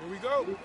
Here we go.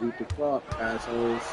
Eat the clock, assholes.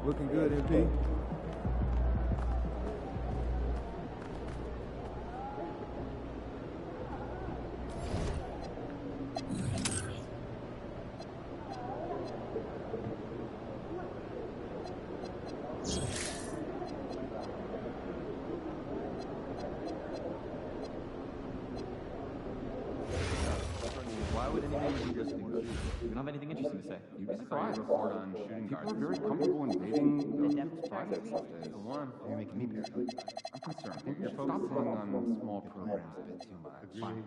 Looking good, MP. Why would anyone be listening to us? We don't have anything interesting to say. You'd be surprised. Report on shooting guards. People are very comfortable invading other people's privacy these days. For one, you're making me paranoid. I'm concerned. You should stop pulling on small programs a bit too much. Fine.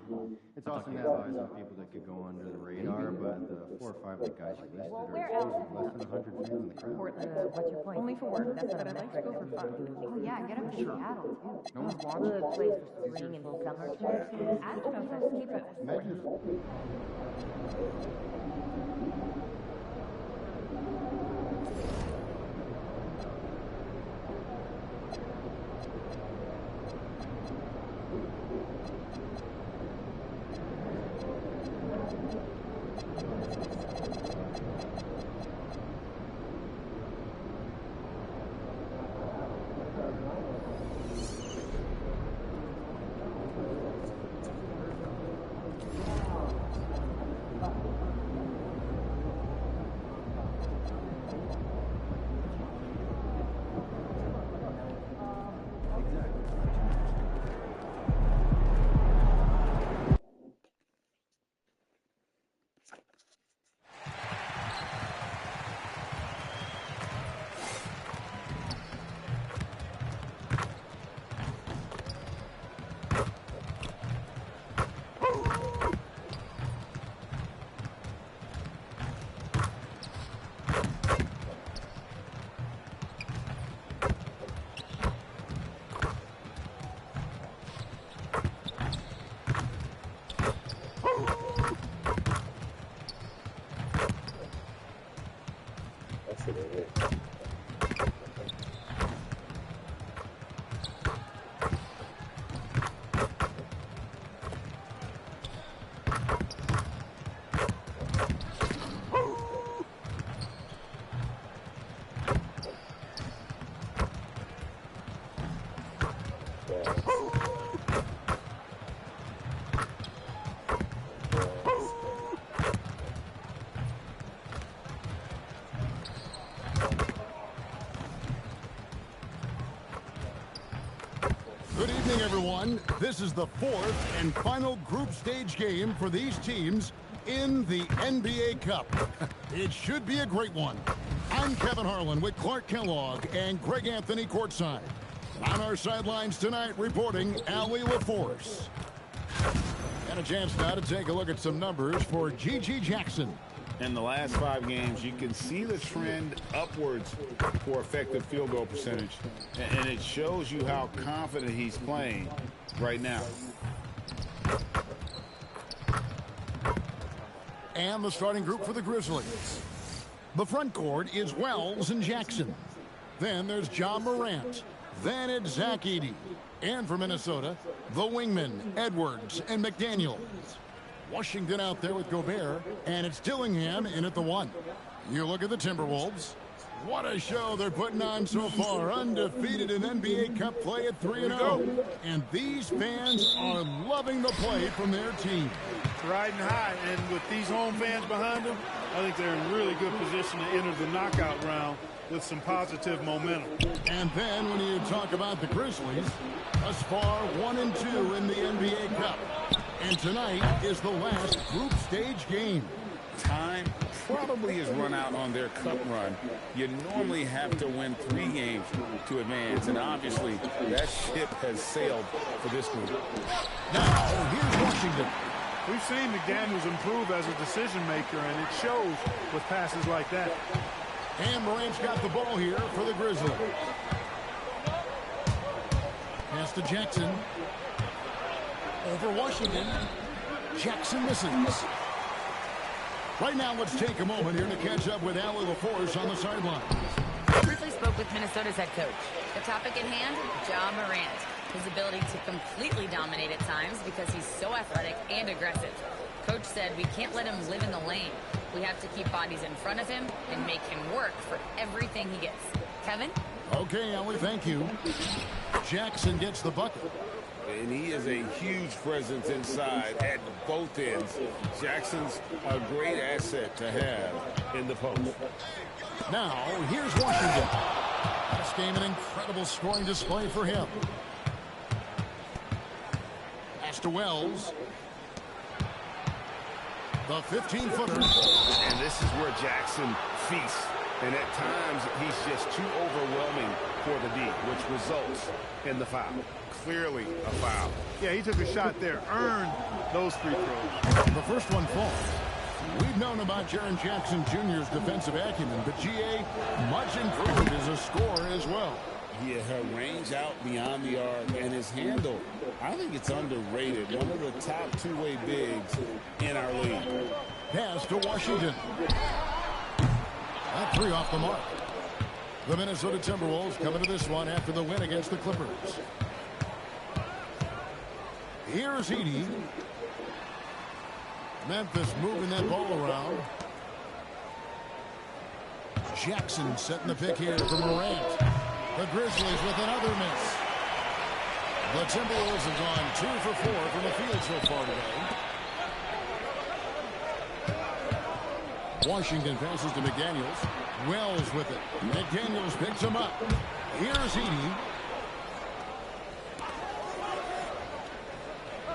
It's awesome to have eyes on people that could go under the radar, but the 4 or 5 of the guys you listed are less than 100 fans in the crowd. Portland, what's your point? Only for work. That's not a metric. Go for fun. Oh yeah, get up to Seattle too. No one's Good watching. place for spring and summer trips. Astro keep it. This is the fourth and final group stage game for these teams in the NBA Cup. It should be a great one. I'm Kevin Harlan with Clark Kellogg and Greg Anthony courtside. On our sidelines tonight, reporting Allie LaForce. And a chance now to take a look at some numbers for G.G. Jackson. In the last 5 games, you can see the trend upwards for effective field goal percentage. And it shows you how confident he's playing right now. And the starting group for the Grizzlies. The front court is Wells and Jackson. Then there's John Morant. Then it's Zach Edey. And for Minnesota, the wingmen, Edwards and McDaniels. Washington out there with Gobert, and it's Dillingham in at the 1. You look at the Timberwolves. What a show they're putting on so far. Undefeated in NBA Cup play at 3-0. And these fans are loving the play from their team. Riding high, and with these home fans behind them, I think they're in really good position to enter the knockout round with some positive momentum. And then when you talk about the Grizzlies, thus far 1-2 in the NBA Cup. And tonight is the last group stage game. Time probably has run out on their cup run. You normally have to win 3 games to advance, and obviously that ship has sailed for this group. Now, here's Washington. We've seen McDaniels improve as a decision maker, and it shows with passes like that. And Morant's got the ball here for the Grizzlies. Pass to Jackson. Over Washington. Jackson misses. Right now, let's take a moment here to catch up with Allie LaForce on the sideline. I briefly spoke with Minnesota's head coach. The topic at hand, John Morant. His ability to completely dominate at times because he's so athletic and aggressive. Coach said we can't let him live in the lane. We have to keep bodies in front of him and make him work for everything he gets. Kevin? Okay, Allie, thank you. Jackson gets the bucket. And he is a huge presence inside at both ends. Jackson's a great asset to have in the post. Now, here's Washington. This game, an incredible scoring display for him. Pass to Wells. The 15-footer. And this is where Jackson feasts. And at times, he's just too overwhelming for the D, which results in the foul. Clearly a foul. Yeah, he took a shot there, earned those free throws. The first one falls. We've known about Jaren Jackson Jr.'s defensive acumen, but G.A. much improved as a scorer as well. Yeah, her range out beyond the arc and his handle, I think it's underrated. One of the top two-way bigs in our league. Pass to Washington. That 3 off the mark. The Minnesota Timberwolves coming to this one after the win against the Clippers. Here's Edey. Memphis moving that ball around. Jackson setting the pick here for Morant. The Grizzlies with another miss. The Timberwolves have gone 2 for 4 from the field so far today. Washington passes to McDaniels. Wells with it. McDaniels picks him up. Here's Edey.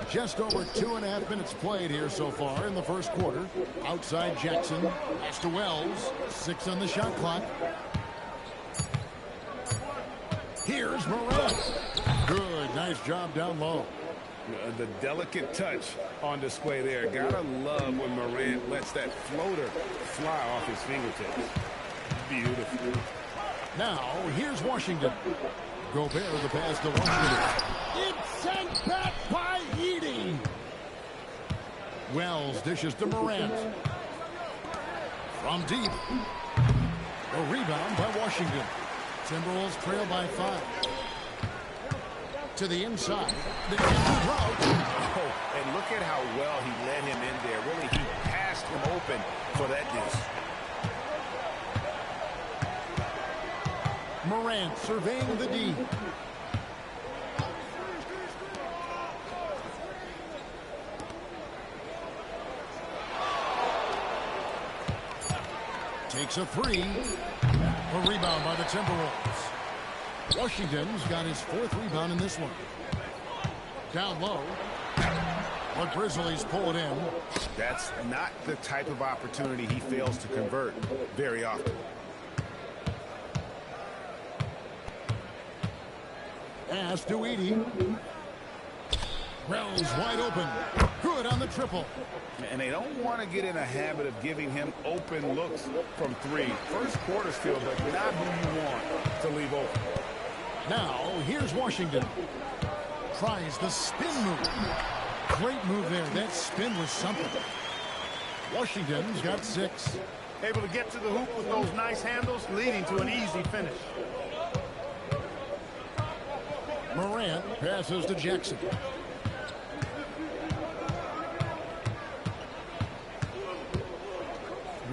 Just over 2.5 minutes played here so far in the first quarter. Outside Jackson. Pass to Wells. 6 on the shot clock. Here's Morant. Good. Nice job down low. The delicate touch on display there. Gotta love when Morant lets that floater fly off his fingertips. Beautiful. Now, here's Washington. Gobert the pass to Washington. It's sent back by Edey. Wells dishes to Morant. From deep. A rebound by Washington. Timberwolves trail by 5. To the inside. The empty route. Oh, and look at how well he led him in there. Really, he passed him open for that dish. Morant surveying the D. Takes a 3. A rebound by the Timberwolves. Washington's got his 4th rebound in this one. Down low. The Grizzlies pull it in. That's not the type of opportunity he fails to convert very often. Pass to Edie. Wells wide open. Good on the triple. And they don't want to get in a habit of giving him open looks from three. First quarter still, but not who you want to leave open. Now, here's Washington. Tries the spin move. Great move there. That spin was something. Washington's got 6. Able to get to the hoop with those nice handles, leading to an easy finish. Morant passes to Jackson.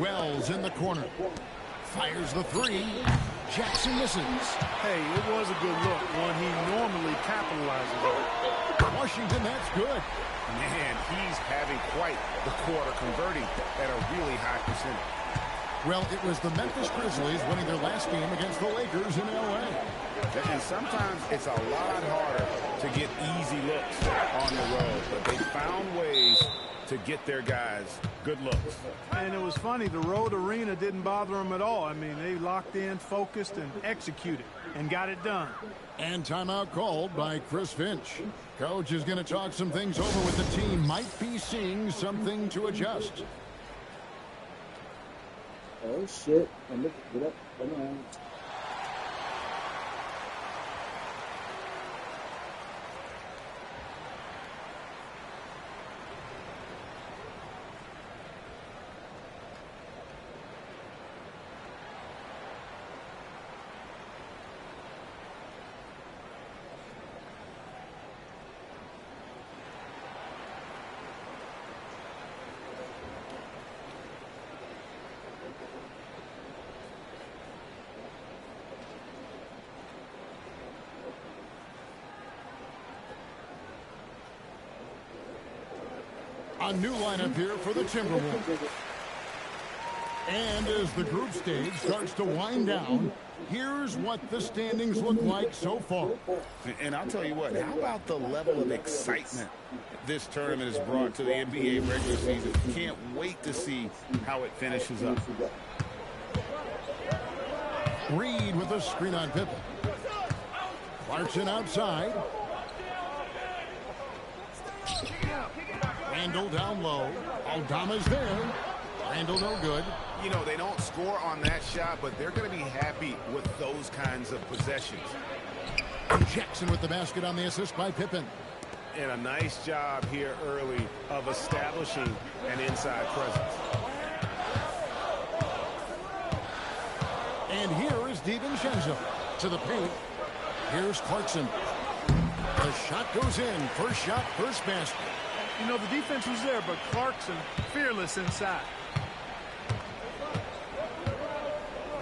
Wells in the corner. Fires the 3. Jackson misses. Hey, it was a good look, one he normally capitalizes on. Washington, that's good. Man, he's having quite the quarter, converting at a really high percentage. Well, it was the Memphis Grizzlies winning their last game against the Lakers in L.A. And sometimes it's a lot harder to get easy looks on the road, but they found ways to get their guys good looks. And it was funny, the road arena didn't bother them at all. I mean, they locked in, focused, and executed, and got it done. And timeout called by Chris Finch. Coach is going to talk some things over with the team. Might be seeing something to adjust. Oh, shit. Get up. Come on. A new lineup here for the Timberwolves. And as the group stage starts to wind down, here's what the standings look like so far. And I'll tell you what, how about the level of excitement this tournament has brought to the NBA regular season? Can't wait to see how it finishes up. Reed with a screen on Pippen. Clarkson outside. Randall down low. Aldama's there. Randall no good. You know, they don't score on that shot, but they're going to be happy with those kinds of possessions. Jackson with the basket on the assist by Pippen. And a nice job here early of establishing an inside presence. And here is DiVincenzo to the paint. Here's Clarkson. The shot goes in. First shot, first basket. You know, the defense was there, but Clarkson fearless inside.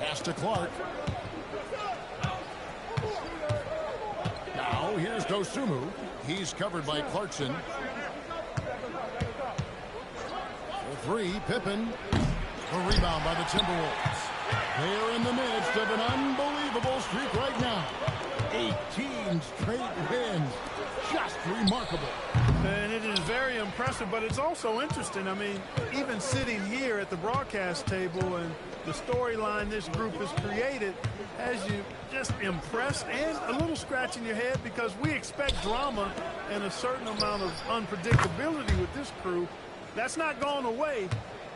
Pass to Clark. Now here's Dosunmu. He's covered by Clarkson. For 3, Pippen. A rebound by the Timberwolves. They're in the midst of an unbelievable streak right now. 18 straight wins. Just remarkable. And it is very impressive, but it's also interesting. I mean, even sitting here at the broadcast table and the storyline this group has created has you just impressed and a little scratch in your head, because we expect drama and a certain amount of unpredictability with this crew. That's not gone away,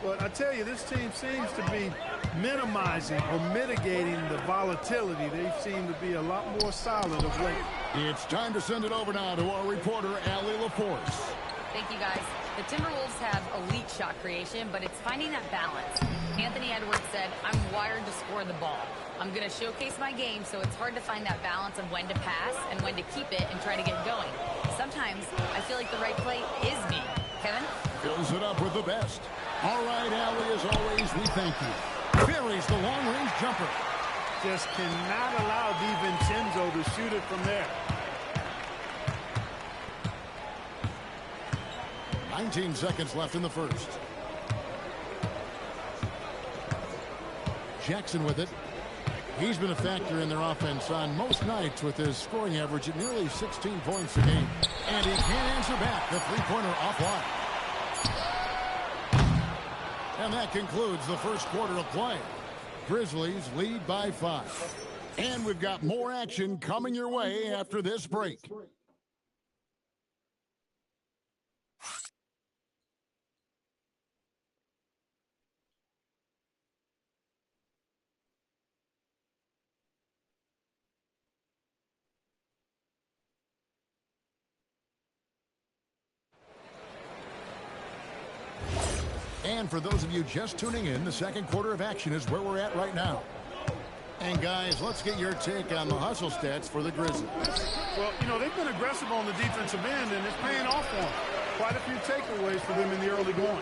but I tell you, this team seems to be minimizing or mitigating the volatility. They seem to be a lot more solid of late. It's time to send it over now to our reporter, Allie LaForce. Thank you, guys. The Timberwolves have elite shot creation, but it's finding that balance. Anthony Edwards said, "I'm wired to score the ball. I'm going to showcase my game, so it's hard to find that balance of when to pass and when to keep it and try to get going. Sometimes I feel like the right play is me." Kevin? Fills it up with the best. All right, Allie, as always, we thank you. Buries the long-range jumper. Just cannot allow DiVincenzo to shoot it from there. 19 seconds left in the first. Jackson with it. He's been a factor in their offense on most nights with his scoring average at nearly 16 points a game. And he can't answer back. The three-pointer offline. And that concludes the first quarter of play. Grizzlies lead by 5. And we've got more action coming your way after this break. And for those of you just tuning in, the second quarter of action is where we're at right now. And guys, let's get your take on the hustle stats for the Grizzlies. Well, you know, they've been aggressive on the defensive end, and it's paying off for them. Quite a few takeaways for them in the early going.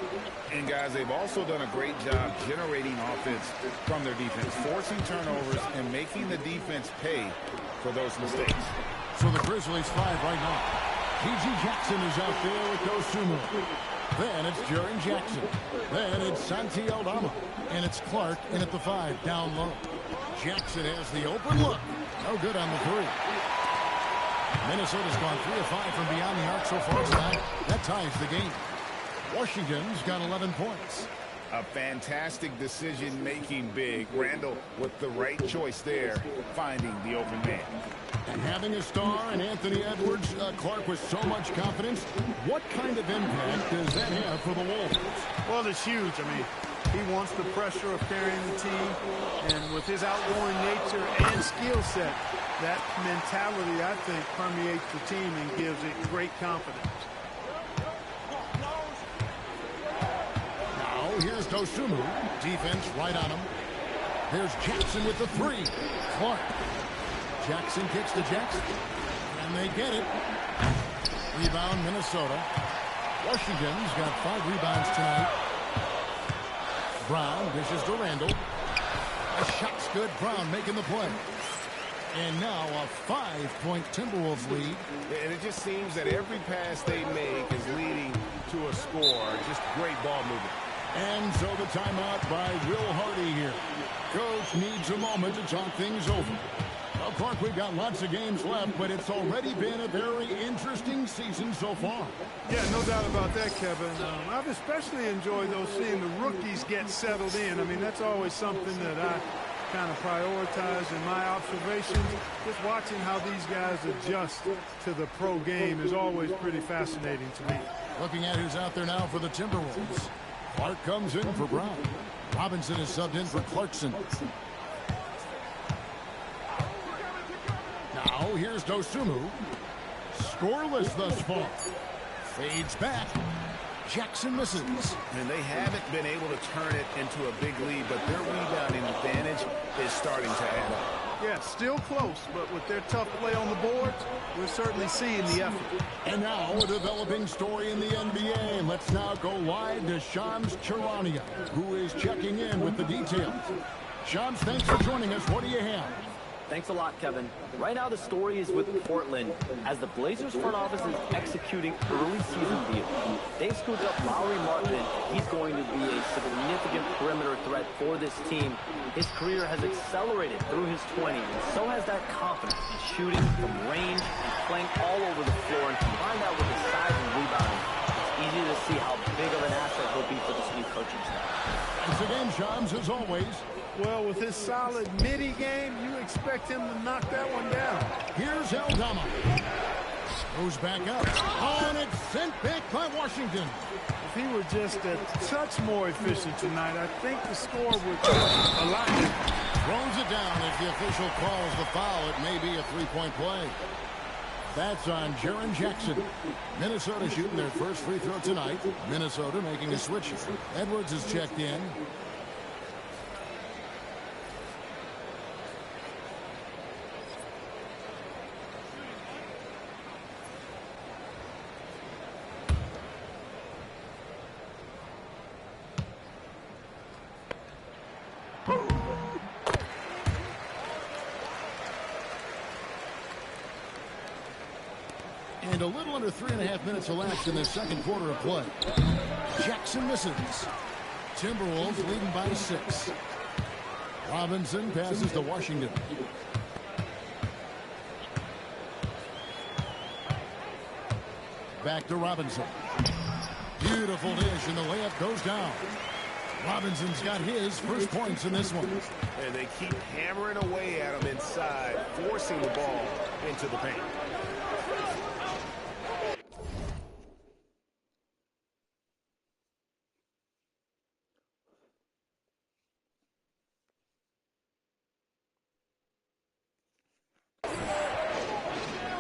And guys, they've also done a great job generating offense from their defense, forcing turnovers and making the defense pay for those mistakes. So the Grizzlies 5 right now. P.G. Jackson is out there with Dosunmu. Then it's Jaren Jackson. Then it's Santi Aldama. And it's Clark in at the 5, down low. Jackson has the open look. No good on the 3. Minnesota's gone 3 of 5 from beyond the arc so far tonight. That ties the game. Washington's got 11 points. A fantastic decision-making big. Randall with the right choice there, finding the open man. And having a star in Anthony Edwards, Clark with so much confidence, what kind of impact does that have for the Wolves? Well, it's huge. I mean, he wants the pressure of carrying the team, and with his outgoing nature and skill set, that mentality, I think, permeates the team and gives it great confidence. Now, here's Dosunmu. Defense right on him. Here's Jackson with the 3. Clark. Jackson kicks to Jackson. And they get it. Rebound, Minnesota. Washington's got 5 rebounds tonight. Brown dishes to Randall. A shot's good. Brown making the play. And now a 5-point Timberwolves lead. And it just seems that every pass they make is leading to a score. Just great ball movement. And so the timeout by Will Hardy here. Coach needs a moment to talk things over. Well, Clark, we've got lots of games left, but it's already been a very interesting season so far. Yeah, no doubt about that, Kevin. I've especially enjoyed seeing the rookies get settled in. I mean, that's always something that I kind of prioritize in my observations. Just watching how these guys adjust to the pro game is always pretty fascinating to me. Looking at who's out there now for the Timberwolves. Clark comes in for Brown. Robinson is subbed in for Clarkson. Now here's Dosunmu. Scoreless thus far. Fades back. Jackson misses. And they haven't been able to turn it into a big lead, but their rebounding advantage is starting to add up. Yeah, still close, but with their tough play on the boards, we're certainly seeing the effort. And now a developing story in the NBA. And let's now go live to Shams Charania, who is checking in with the details. Shams, thanks for joining us. What do you have? Thanks a lot, Kevin. Right now, the story is with Portland, as the Blazers front office is executing early season deals. They've scooped up Lowry Martin. He's going to be a significant perimeter threat for this team. His career has accelerated through his 20s, and so has that confidence in shooting from range and playing all over the floor. And combine that with his size and rebounding, it's easy to see how big of an asset he'll be for this new coaching staff. Thanks again, Shams, as always. Well, with his solid midi game, you expect him to knock that one down. Here's Aldama. Goes back up. Oh, and it's sent back by Washington. If he were just a touch more efficient tonight, I think the score would align. Throws it down as the official calls the foul. It may be a three-point play. That's on Jaren Jackson. Minnesota shooting their first free throw tonight. Minnesota making a switch. Edwards is checked in. And a little under 3.5 minutes elapsed in the second quarter of play. Jackson misses. Timberwolves leading by 6. Robinson passes to Washington. Now back to Robinson. Beautiful dish, and the layup goes down. Robinson's got his first points in this one. And they keep hammering away at him inside, forcing the ball into the paint.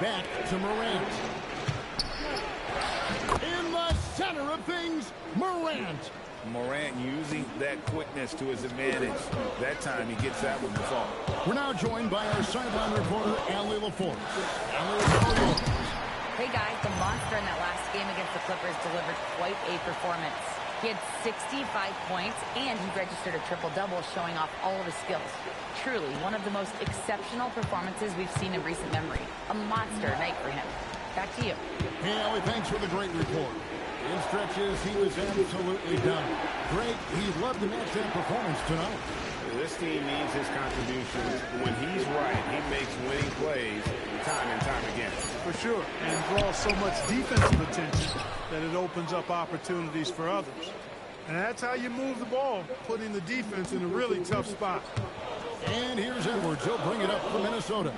Back to Morant. In the center of things, Morant. Morant using that quickness to his advantage. That time he gets that one to fall. We're now joined by our sideline reporter, Allie LaForce. Allie, it's all yours. Hey guys, the monster in that last game against the Clippers delivered quite a performance. He had 65 points and he registered a triple-double, showing off all of his skills. Truly, one of the most exceptional performances we've seen in recent memory. A monster night for him. Back to you. Hey, Allie, thanks for the great report. In stretches, he was absolutely done. Great. He'd love to match that performance tonight. This team needs his contributions. When he's right, he makes winning plays time and time again. For sure, and draws so much defensive attention that it opens up opportunities for others. And that's how you move the ball, putting the defense in a really tough spot. And here's Edwards. He'll bring it up for Minnesota.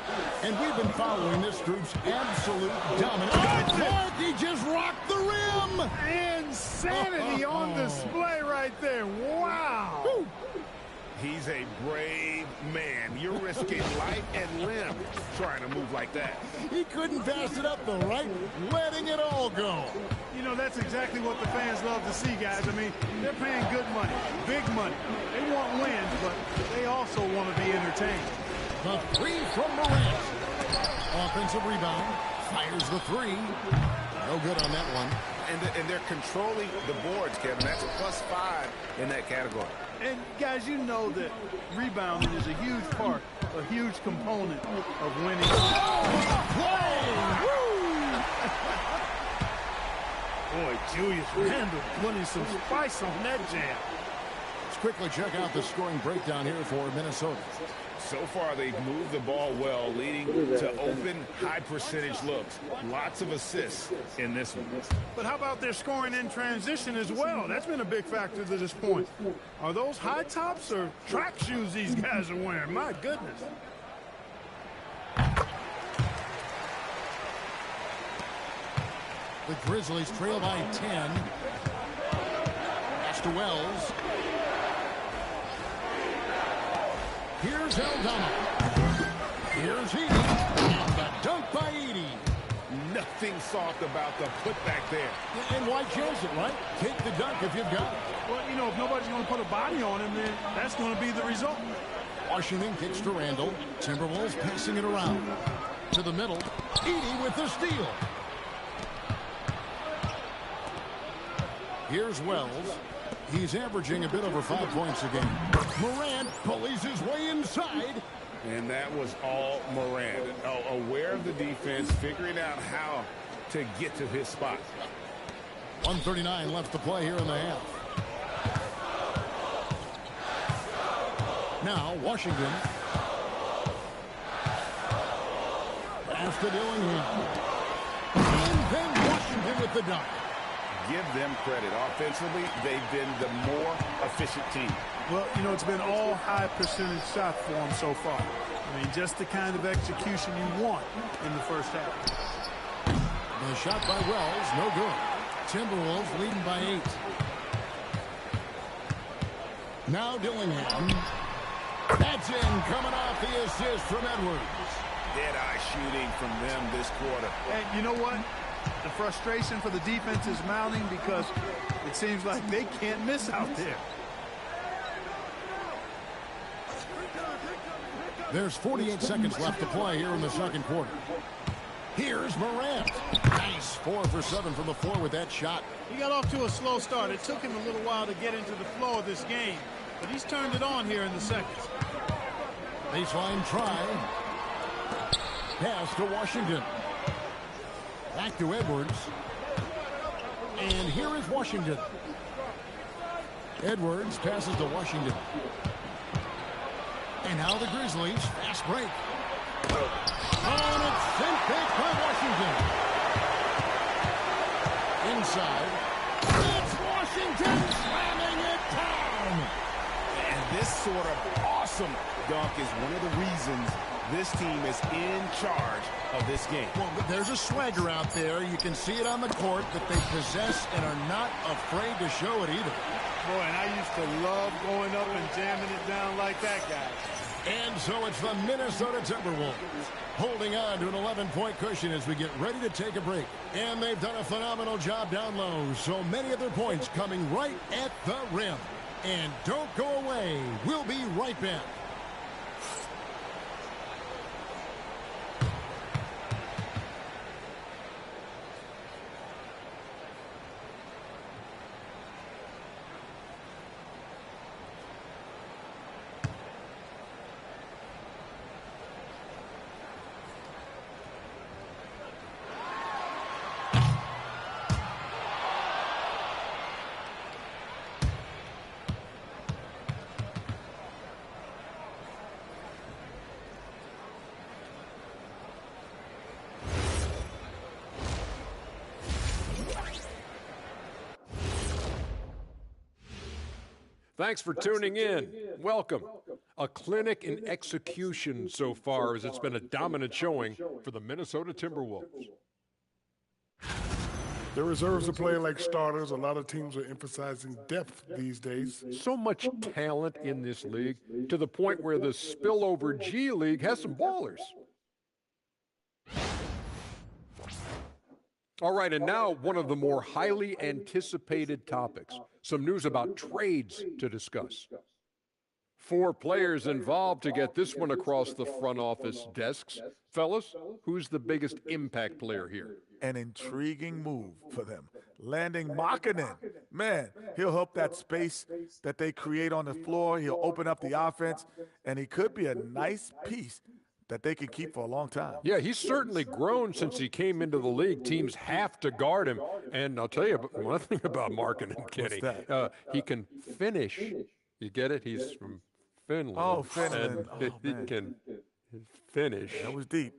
And we've been following this group's absolute dominance. Oh, he just rocked the rim! Insanity on display right there. Wow! Woo. He's a brave man. You're risking life and limb trying to move like that. He couldn't pass it up the right, letting it all go. You know, that's exactly what the fans love to see, guys. I mean, they're paying good money, big money. They want wins, but they also want to be entertained. The three from Morant. Offensive rebound. Fires the three. No good on that one. And they're controlling the boards, Kevin. That's +5 in that category. And, guys, you know that rebounding is a huge part, a huge component of winning. Boy, Julius Randle putting some spice on that jam. Let's quickly check out the scoring breakdown here for Minnesota. So far, they've moved the ball well, leading to open, high-percentage looks. Lots of assists in this one. But how about their scoring in transition as well? That's been a big factor to this point. Are those high tops or track shoes these guys are wearing? My goodness. The Grizzlies trail by 10. Pass to Wells. Here's Aldama. Here's Edie. And the dunk by Edie. Nothing soft about the putback there. And why chase it, right? Take the dunk if you've got it. Well, you know, if nobody's going to put a body on him, then that's going to be the result. Washington kicks to Randall. Timberwolves passing it around. To the middle. Edie with the steal. Here's Wells. He's averaging a bit over 5 points a game. Morant pulleys his way inside. And that was all Morant. Aware of the defense, figuring out how to get to his spot. 1:39 left to play here in the half. Now, Washington. Pass to Dillingham. And then Washington with the dunk. Give them credit. Offensively, they've been the more efficient team. Well, you know, it's been all high-percentage shots for them so far. I mean, just the kind of execution you want in the first half. The shot by Wells, no good. Timberwolves leading by 8. Now Dillingham. That's in, coming off the assist from Edwards. Dead-eye shooting from them this quarter. And you know what? The frustration for the defense is mounting because it seems like they can't miss out there. There's 48 seconds left to play here in the second quarter. Here's Morant. Nice. 4 for 7 from the floor with that shot. He got off to a slow start. It took him a little while to get into the flow of this game, but he's turned it on here in the seconds. Baseline try. Pass to Washington. Back to Edwards. And here is Washington. Edwards passes to Washington. And now the Grizzlies. Fast break. Oh, and it's sent back by Washington. inside. It's Washington slamming it down. And this sort of awesome dunk is one of the reasons this team is in charge of this game. Well, there's a swagger out there. You can see it on the court that they possess and are not afraid to show it either. Boy, and I used to love going up and jamming it down like that, guys. And so it's the Minnesota Timberwolves holding on to an 11-point cushion as we get ready to take a break. And they've done a phenomenal job down low. So many of their points coming right at the rim. And don't go away. We'll be right back. Thanks for tuning in. Welcome. A clinic in execution so far, as it's been a dominant showing for the Minnesota Timberwolves. The reserves are playing like starters. A lot of teams are emphasizing depth these days. So much talent in this league, to the point where the spillover G League has some ballers. All right, and now one of the more highly anticipated topics. Some news about trades to discuss. 4 players involved to get this one across the front office desks. Fellas, who's the biggest impact player here? An intriguing move for them. Landing Markkanen. Man, he'll help that space that they create on the floor. He'll open up the offense, and he could be a nice piece that they can keep for a long time. Yeah, he's certainly grown since he came into the league. Teams have to guard him. And I'll tell you one thing about Markkanen, Kenny. He can finish. You get it? He's from Finland. Oh, Finland. And he can finish. That was deep.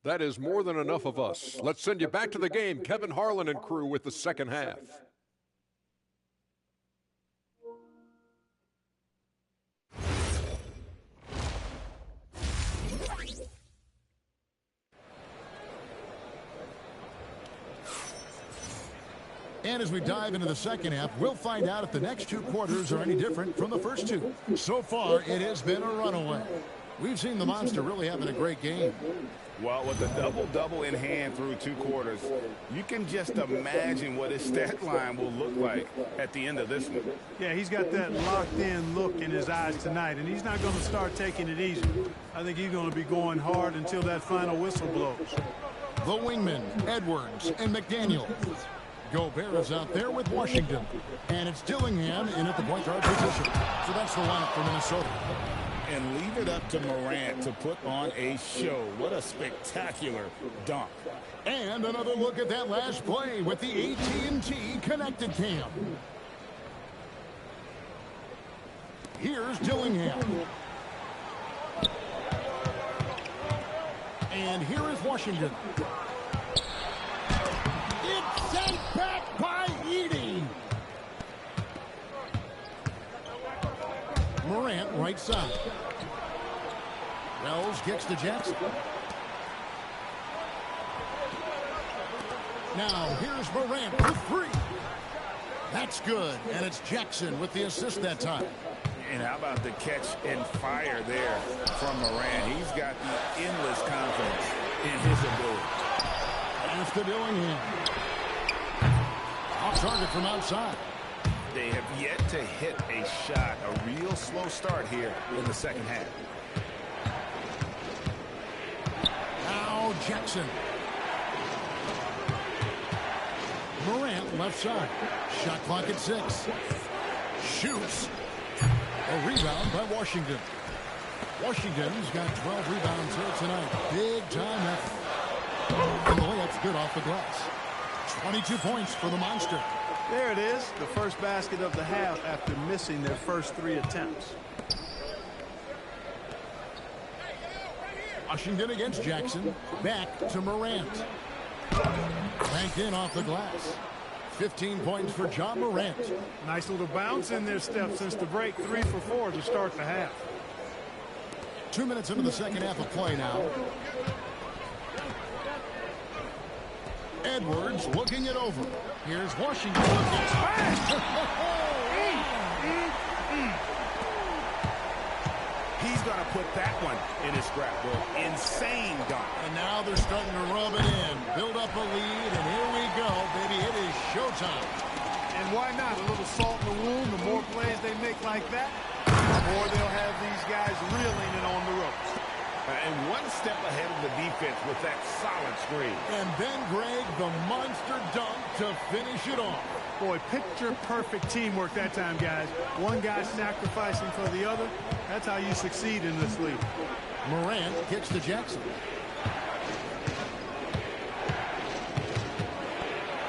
That is more than enough of us. Let's send you back to the game. Kevin Harlan and crew with the second half. And as we dive into the second half, we'll find out if the next 2 quarters are any different from the first 2. So far, it has been a runaway. We've seen the Monster really having a great game. Well, with the double-double in hand through 2 quarters, you can just imagine what his stat line will look like at the end of this one. Yeah, he's got that locked-in look in his eyes tonight, and he's not going to start taking it easy. I think he's going to be going hard until that final whistle blows. The wingmen, Edwards and McDaniel. Gobert is out there with Washington. And it's Dillingham in at the point guard position. So that's the lineup for Minnesota. And leave it up to Morant to put on a show. What a spectacular dunk. And another look at that last play with the AT&T connected cam. Here's Dillingham. And here is Washington. It's sent back by Edey. Morant right side. Wells kicks to Jackson. Now here's Morant for 3. That's good, and it's Jackson with the assist that time. And how about the catch and fire there from Morant? He's got the endless confidence in his ability. Pass to Dillingham. Off target from outside. They have yet to hit a shot. A real slow start here in the second half. Now Jackson. Morant left side. Shot clock at 6. Shoots. A rebound by Washington. Washington's got 12 rebounds here tonight. Big time effort. And the layup's good off the glass. 22 points for the Monster. There it is, the first basket of the half after missing their first 3 attempts. Washington against Jackson. Back to Morant. Banked in off the glass. 15 points for John Morant. Nice little bounce in their step since the break. 3 for 4 to start the half. 2 minutes into the second half of play now. Edwards looking it over. Here's Washington. He's going to put that one in his scrapbook. Insane dunk. And now they're starting to rub it in. Build up a lead, and here we go, baby. It is showtime. And why not? A little salt in the wound. The more plays they make like that, the more they'll have these guys reeling it on the ropes. And one step ahead of the defense with that solid screen. And then, Greg, the monster dunk to finish it off. Boy, picture-perfect teamwork that time, guys. One guy sacrificing for the other. That's how you succeed in this league. Morant kicks to Jackson.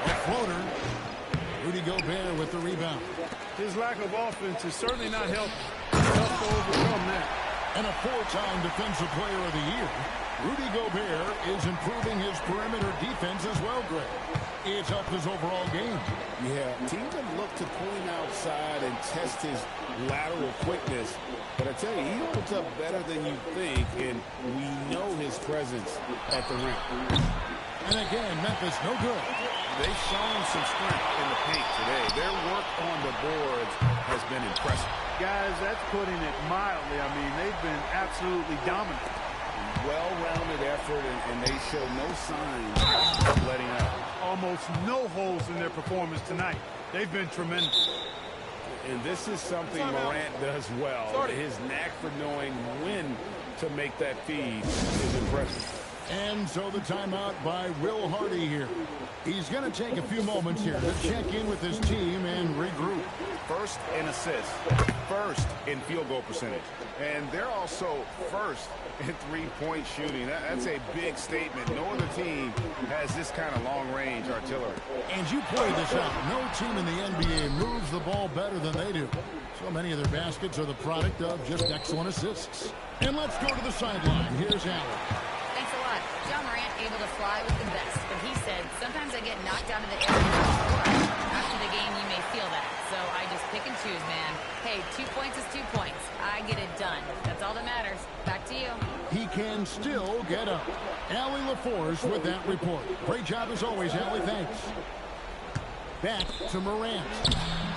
A floater. Rudy Gobert with the rebound. His lack of offense is certainly not helping. Tough to overcome that. And a 4-time Defensive Player of the Year. Rudy Gobert is improving his perimeter defense as well, Greg. It's up his overall game. Yeah, teams have looked to pull him outside and test his lateral quickness. But I tell you, he holds up better than you think, and we know his presence at the rim. And again, Memphis no good. They've shown some strength in the paint today. Their work on the boards has been impressive. Guys, that's putting it mildly. I mean, they've been absolutely dominant. Well-rounded effort, and they show no signs of letting up. Almost no holes in their performance tonight. They've been tremendous. And this is something Morant does well. His knack for knowing when to make that feed is impressive. And so the timeout by Will Hardy here. He's going to take a few moments here to check in with his team and regroup. First in assists, first in field goal percentage, and they're also first in three-point shooting. That's a big statement. No other team has this kind of long-range artillery. And you pointed this out. No team in the NBA moves the ball better than they do. So many of their baskets are the product of just excellent assists. And let's go to the sideline. Here's Allen. Thanks a lot. John Morant able to fly with the best, but he said, sometimes I get knocked out of the area. After the game, you may feel that. So I just pick and choose, man. Hey, 2 points is 2 points. I get it done. That's all that matters. Back to you. He can still get up. Allie LaForce with that report. Great job as always, Allie. Thanks. Back to Morant.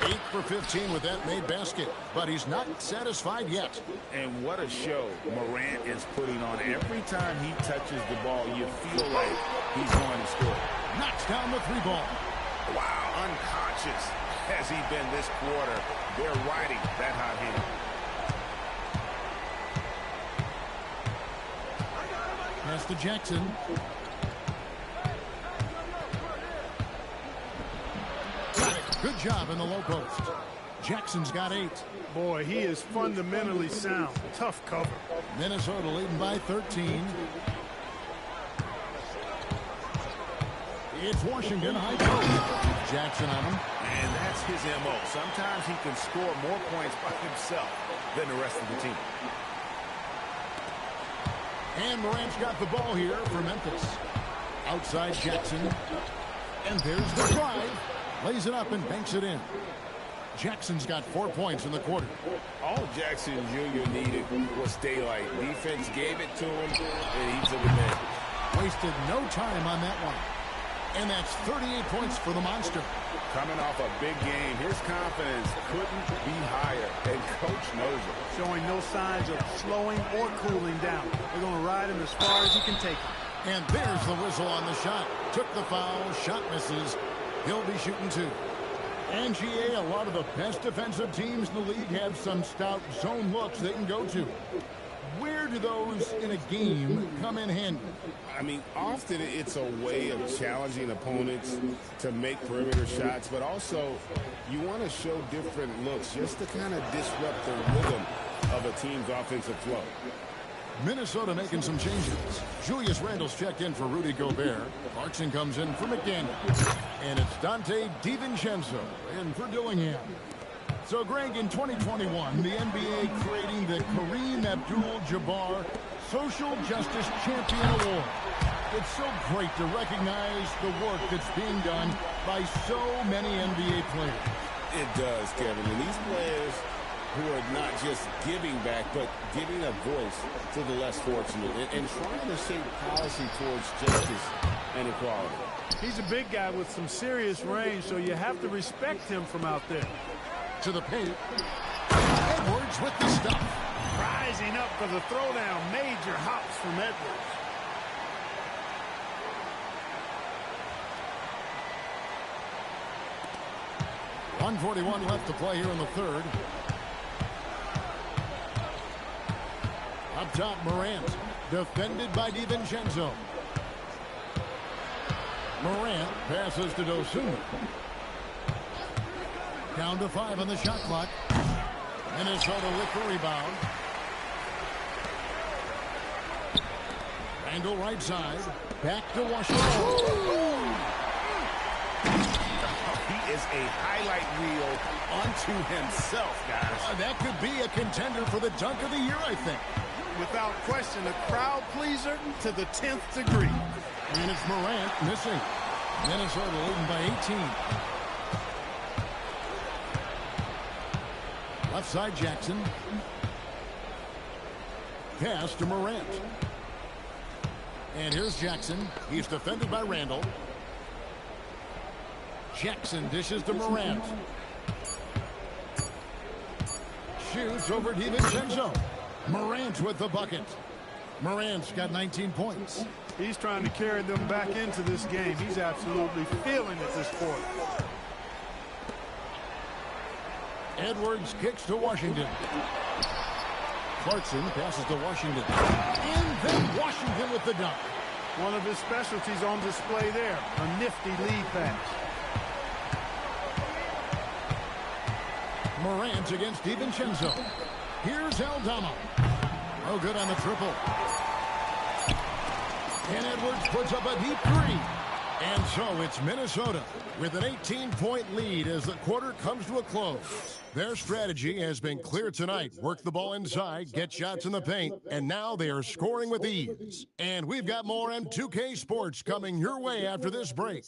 8 for 15 with that made basket. But he's not satisfied yet. And what a show Morant is putting on. Every time he touches the ball, you feel like he's going to score. Knocks down the 3 ball. Wow, unconscious has he been this quarter. They're riding that hot hand. Pass to Jackson. Got it. Good job in the low post. Jackson's got 8. Boy, he is fundamentally sound. Tough cover. Minnesota leading by 13. It's Washington high post. Jackson on him. And that's his MO. Sometimes he can score more points by himself than the rest of the team. And Morant's got the ball here for Memphis. Outside Jackson. And there's the drive. Lays it up and banks it in. Jackson's got 4 points in the quarter. All Jackson Jr. needed was daylight. Defense gave it to him, and he took advantage. Wasted no time on that one. And that's 38 points for the Monster. Coming off a big game, his confidence couldn't be higher, and Coach knows it. Showing no signs of slowing or cooling down. They're going to ride him as far as he can take him. And there's the whistle on the shot. Took the foul, shot misses. He'll be shooting 2. And GA, a lot of the best defensive teams in the league have some stout zone looks they can go to. Where do those in a game come in handy? I mean, often it's a way of challenging opponents to make perimeter shots, but also you want to show different looks just to kind of disrupt the rhythm of a team's offensive flow. Minnesota making some changes. Julius Randle's checked in for Rudy Gobert. Clarkson comes in for McDaniel. And it's Dante DiVincenzo in for Dillingham. So, Greg, in 2021, the NBA creating the Kareem Abdul-Jabbar Social Justice Champion Award. It's so great to recognize the work that's being done by so many NBA players. It does, Kevin. And these players who are not just giving back, but giving a voice to the less fortunate and trying to shape policy towards justice and equality. He's a big guy with some serious range, so you have to respect him from out there. To the paint. Edwards with the stuff. Rising up for the throwdown. Major hops from Edwards. .141 left to play here in the third. Up top, Morant. Defended by DiVincenzo. Morant passes to Dosunmu. Down to 5 on the shot clock. Minnesota with the rebound. Randall right side. Back to Washington. He is a highlight reel unto himself, guys. That could be a contender for the dunk of the year, I think. Without question, a crowd pleaser to the 10th degree. And it's Morant missing. Minnesota leading by 18. Left side, Jackson. Pass to Morant. And here's Jackson. He's defended by Randall. Jackson dishes to Morant. Shoots over DiVincenzo. Morant with the bucket. Morant's got 19 points. He's trying to carry them back into this game. He's absolutely feeling it this quarter. Edwards kicks to Washington. Clarkson passes to Washington. And then Washington with the dunk. One of his specialties on display there. A nifty lead pass. Morant against DiVincenzo. Here's Aldama. No good on the triple. And Edwards puts up a deep three. And so it's Minnesota with an 18-point lead as the quarter comes to a close. Their strategy has been clear tonight. Work the ball inside, get shots in the paint, and now they are scoring with ease. And we've got more M2K Sports coming your way after this break.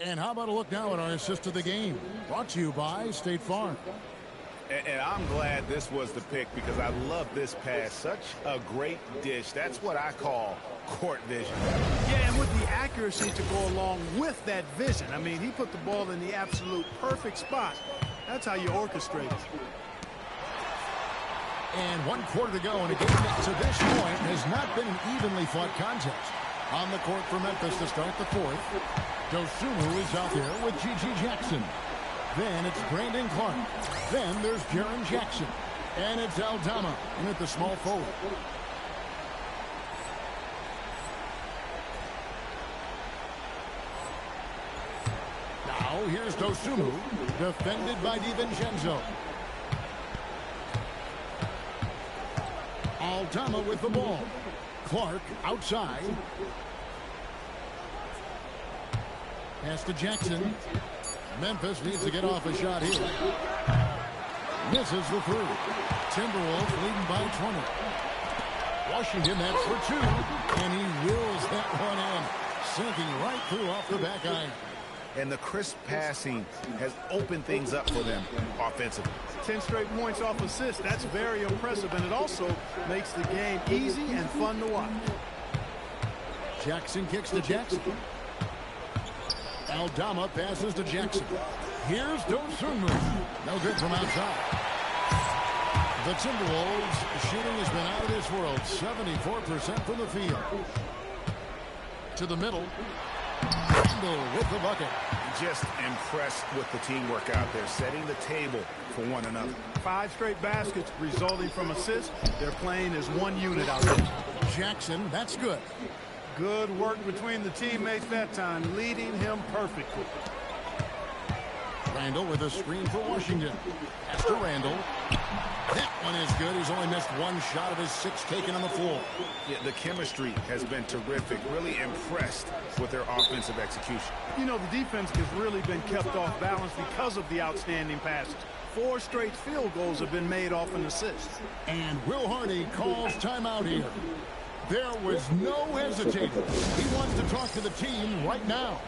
And how about a look now at our assist of the game? Brought to you by State Farm. And I'm glad this was the pick because I love this pass. Such a great dish. That's what I call court vision. Yeah, and with the accuracy to go along with that vision. I mean, he put the ball in the absolute perfect spot. That's how you orchestrate it. And 1 quarter to go, and a game that to this point has not been an evenly fought contest. On the court for Memphis to start the fourth. Dosunmu is out there with G.G. Jackson. Then it's Brandon Clark. Then there's Jaren Jackson. And it's Aldama in at the small forward. Now here's Dosunmu, defended by DiVincenzo. Aldama with the ball. Clark outside. Pass to Jackson. Memphis needs to get off a shot here. Misses the three. Timberwolves leading by 20. Washington, that's for 2. And he wills that one in. Sinking right through off the back iron. And the crisp passing has opened things up for them offensively. 10 straight points off assists. That's very impressive. And it also makes the game easy and fun to watch. Jackson kicks to Jackson. Aldama passes to Jackson. Here's Dosunmu. No good from outside. The Timberwolves shooting has been out of this world. 74% from the field. To the middle. Randall with the bucket. Just impressed with the teamwork out there, setting the table for one another. 5 straight baskets resulting from assists. They're playing as one unit out there. Jackson, that's good. Good work between the teammates that time, leading him perfectly. Randall with a screen for Washington. Pass to Randall. That one is good. He's only missed one shot of his 6 taken on the floor. Yeah, the chemistry has been terrific. Really impressed with their offensive execution. You know, the defense has really been kept off balance because of the outstanding passes. 4 straight field goals have been made off an assist. And Will Hardy calls timeout here. There was no hesitating. He wants to talk to the team right now.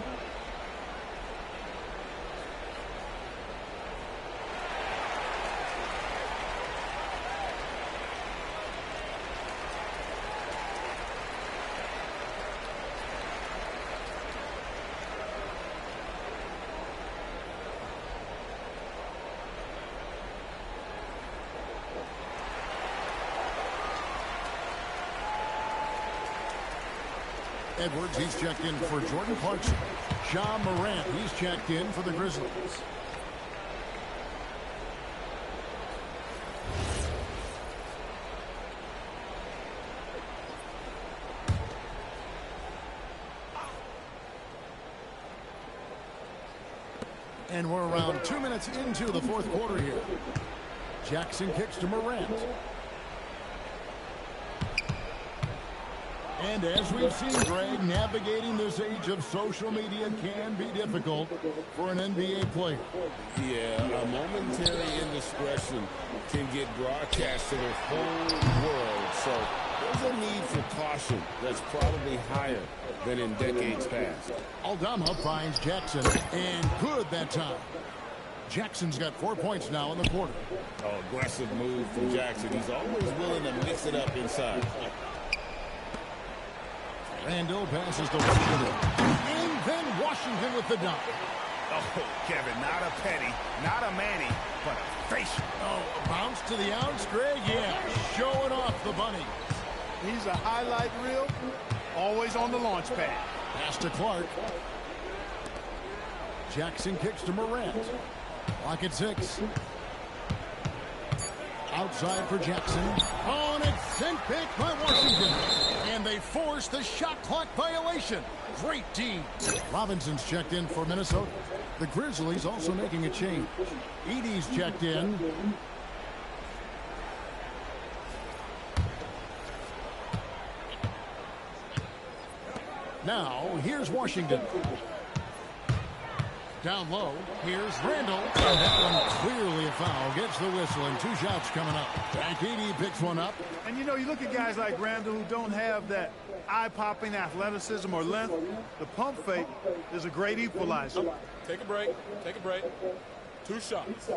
Edwards, he's checked in for Jordan Clarkson. Ja Morant, he's checked in for the Grizzlies. And we're around 2 minutes into the fourth quarter here. Jackson kicks to Morant. And as we've seen, Greg, navigating this age of social media can be difficult for an NBA player. Yeah, a momentary indiscretion can get broadcast to the whole world. So there's a need for caution that's probably higher than in decades past. Aldama finds Jackson, and good that time. Jackson's got 4 points now in the quarter. Oh, aggressive move from Jackson. He's always willing to mix it up inside. Randall passes to Washington. And then Washington with the dunk. Oh, Kevin, not a penny, not a Manny, but a facial. Oh, a bounce to the ounce, Greg? Yeah, showing off the bunny. He's a highlight reel, always on the launch pad. Pass to Clark. Jackson kicks to Morant. Clock at 6. Outside for Jackson. Oh, and it's sent back by Washington. And they force the shot clock violation. Great D. Robinson's checked in for Minnesota. The Grizzlies also making a change. Edey's checked in. Now, here's Washington. Down low, here's Randall. And that one clearly a foul. Gets the whistle, and 2 shots coming up. Zach Edey picks one up. And you know, you look at guys like Randall who don't have that eye-popping athleticism or length. The pump fake is a great equalizer. Take a break. Take a break. 2 shots.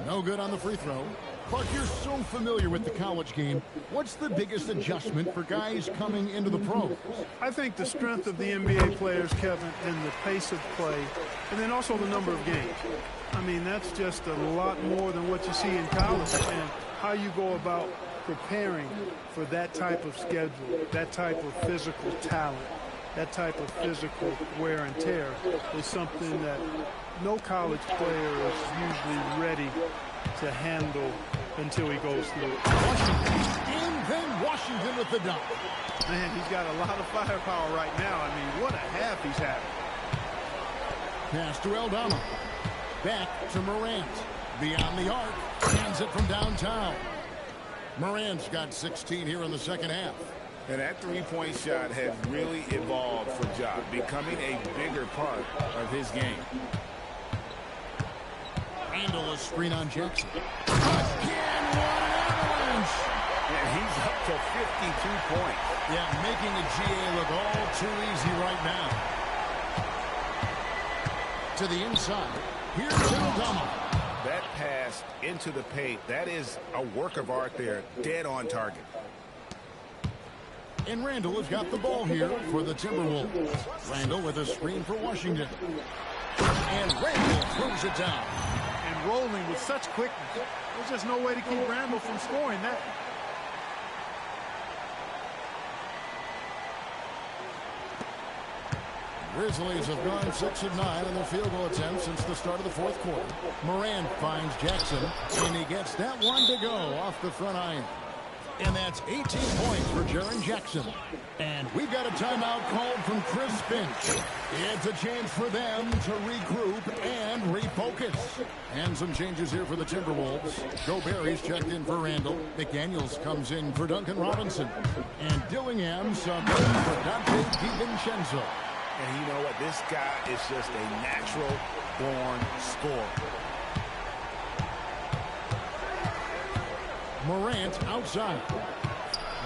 No good on the free throw. Clark, you're so familiar with the college game. What's the biggest adjustment for guys coming into the pros? I think the strength of the NBA players, Kevin, and the pace of play, and then also the number of games. I mean, that's just a lot more than what you see in college, and how you go about preparing for that type of schedule, that type of physical talent, that type of physical wear and tear is something that no college player is usually ready to handle until he goes through it. And then Washington with the dunk. Man, he's got a lot of firepower right now. I mean, what a half he's having. Pass to Aldama. Back to Morant. Beyond the arc. Hands it from downtown. Morant's got 16 here in the second half. And that three-point shot has really evolved for Ja, becoming a bigger part of his game. Randall a screen on Jackson. Again, what an avalanche! And he's up to 52 points. Yeah, making the GA look all too easy right now. To the inside. Here's Aldama. That pass into the paint, that is a work of art there, dead on target. And Randall has got the ball here for the Timberwolves. Randall with a screen for Washington. And Randall throws it down. And rolling with such quickness. There's just no way to keep Randall from scoring that. Grizzlies have gone 6 of 9 on their field goal attempts since the start of the fourth quarter. Morant finds Jackson, and he gets that one to go off the front iron. And that's 18 points for Jaren Jackson. And we've got a timeout called from Chris Finch. It's a chance for them to regroup and refocus. And some changes here for the Timberwolves. Joe Barry's checked in for Randall. McDaniels comes in for Duncan Robinson. And Dillingham subbed in for Dante DiVincenzo. And you know what? This guy is just a natural-born scorer. Morant outside.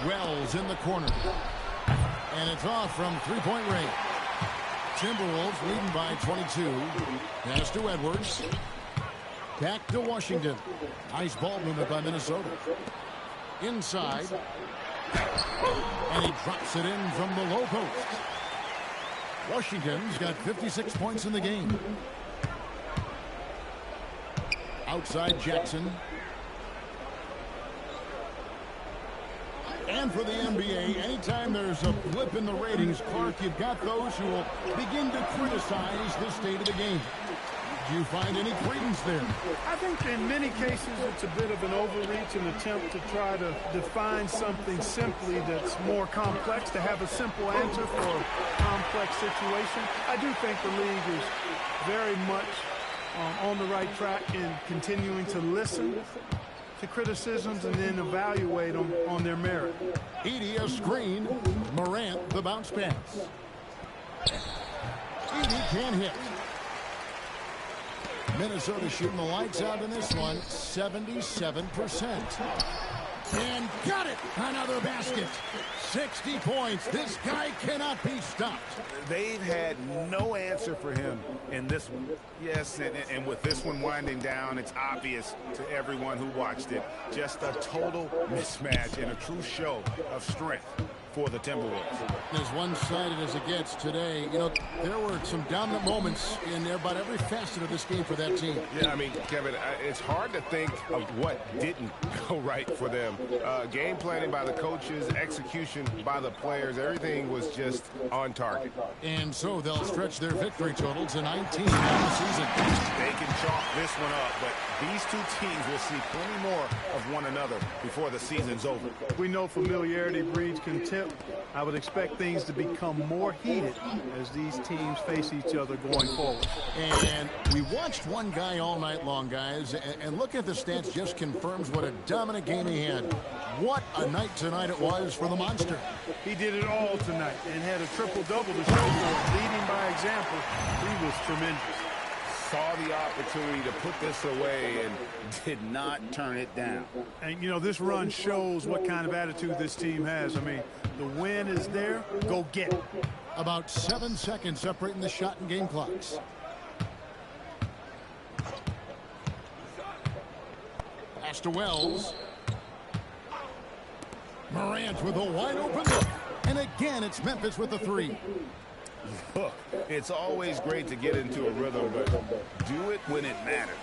Wells in the corner. And it's off from three-point range. Timberwolves leading by 22. Pass to Edwards. Back to Washington. Nice ball movement by Minnesota. Inside. And he drops it in from the low post. Washington's got 56 points in the game. Outside Jackson. And for the NBA, anytime there's a blip in the ratings, Clark, you've got those who will begin to criticize the state of the game. Do you find any credence there? I think in many cases it's a bit of an overreach, an attempt to try to define something simply that's more complex, to have a simple answer for a complex situation. I do think the league is very much on the right track in continuing to listen to criticisms and then evaluate them on their merit. Edey a screen. Morant the bounce pass. Edey can hit. Minnesota shooting the lights out in this one, 77%. And got it! Another basket. 60 points. This guy cannot be stopped. They've had no answer for him in this one. Yes, and with this one winding down, it's obvious to everyone who watched it. Just a total mismatch and a true show of strength for the Timberwolves. As one-sided as it gets today, you know, there were some dominant moments in about every facet of this game for that team. Yeah, I mean, Kevin, it's hard to think of what didn't go right for them. Game planning by the coaches, execution by the players, everything was just on target. And so they'll stretch their victory total to 19 on the season. They can chalk this one up, but these two teams will see plenty more of one another before the season's over. We know familiarity breeds contempt. I would expect things to become more heated as these teams face each other going forward. And we watched one guy all night long, guys, and looking at the stats just confirms what a dominant game he had. What a night tonight it was for the Monster. He did it all tonight and had a triple-double to show for it. Leading by example, he was tremendous. Saw the opportunity to put this away and did not turn it down. And, you know, this run shows what kind of attitude this team has. I mean, the win is there. Go get it. About 7 seconds separating the shot and game clocks. Pass to Wells. Morant with a wide open look. And again, it's Memphis with the three. Look, it's always great to get into a rhythm, but do it when it matters.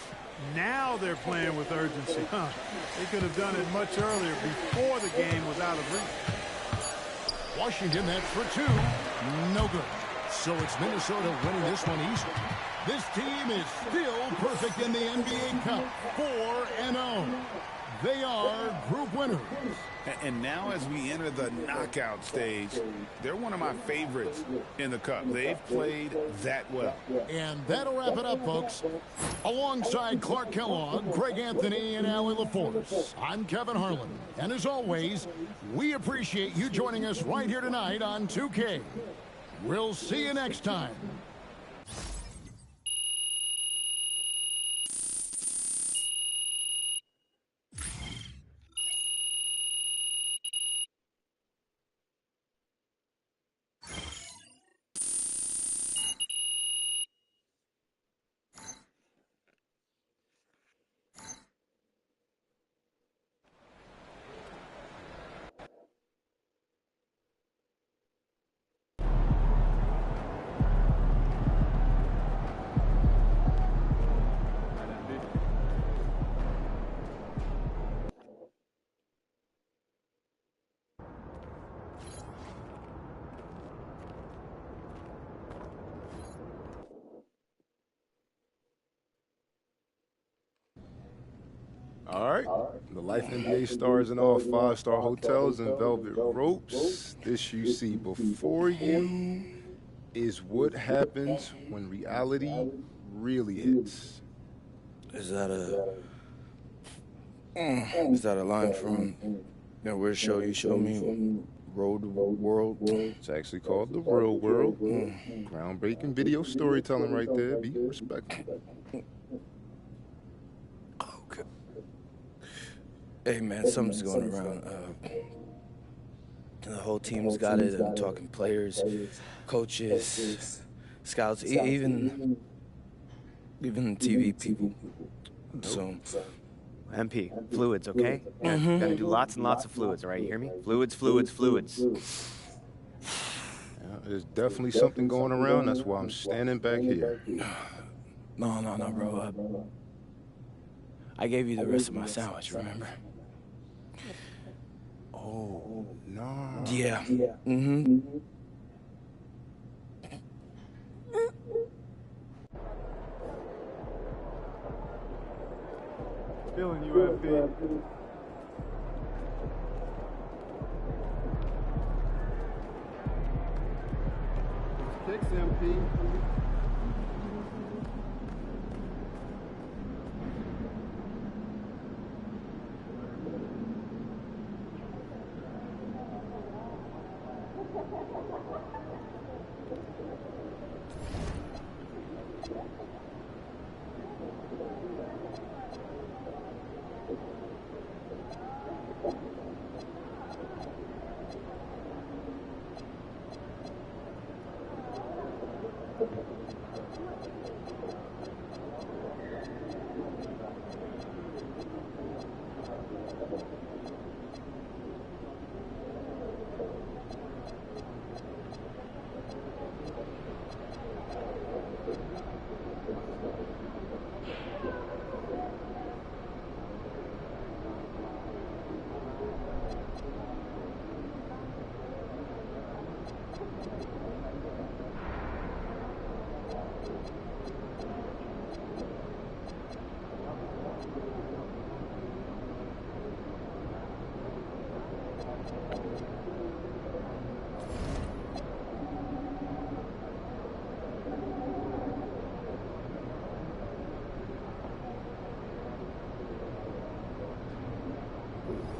Now they're playing with urgency. They could have done it much earlier before the game was out of reach. Washington, that's for two. No good. So it's Minnesota winning this one easily. This team is still perfect in the NBA Cup. 4-0. They are group winners. And now as we enter the knockout stage, they're one of my favorites in the Cup. They've played that well. And that'll wrap it up, folks. Alongside Clark Kellogg, Greg Anthony, and Allie LaForce, I'm Kevin Harlan. And as always, we appreciate you joining us right here tonight on 2K. We'll see you next time. All right. The life NBA stars in all 5-star hotels and velvet ropes. This you see before you is what happens when reality really hits. Is that a line from where show you show me? Road World? It's actually called The Real World. Groundbreaking video storytelling right there. Be respectful. Okay. Hey, man, something's going around. The whole team's got it. I'm talking players, coaches, scouts, even TV people. So... MP, fluids, okay? Gotta do lots and lots of fluids, all right? You hear me? Fluids, fluids, fluids. Yeah, there's definitely something going around. That's why I'm standing back here. No, bro. I gave you the rest of my sandwich, remember? Oh, no. Yeah. Feeling you, FP. Kicks, MP.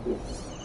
Yes.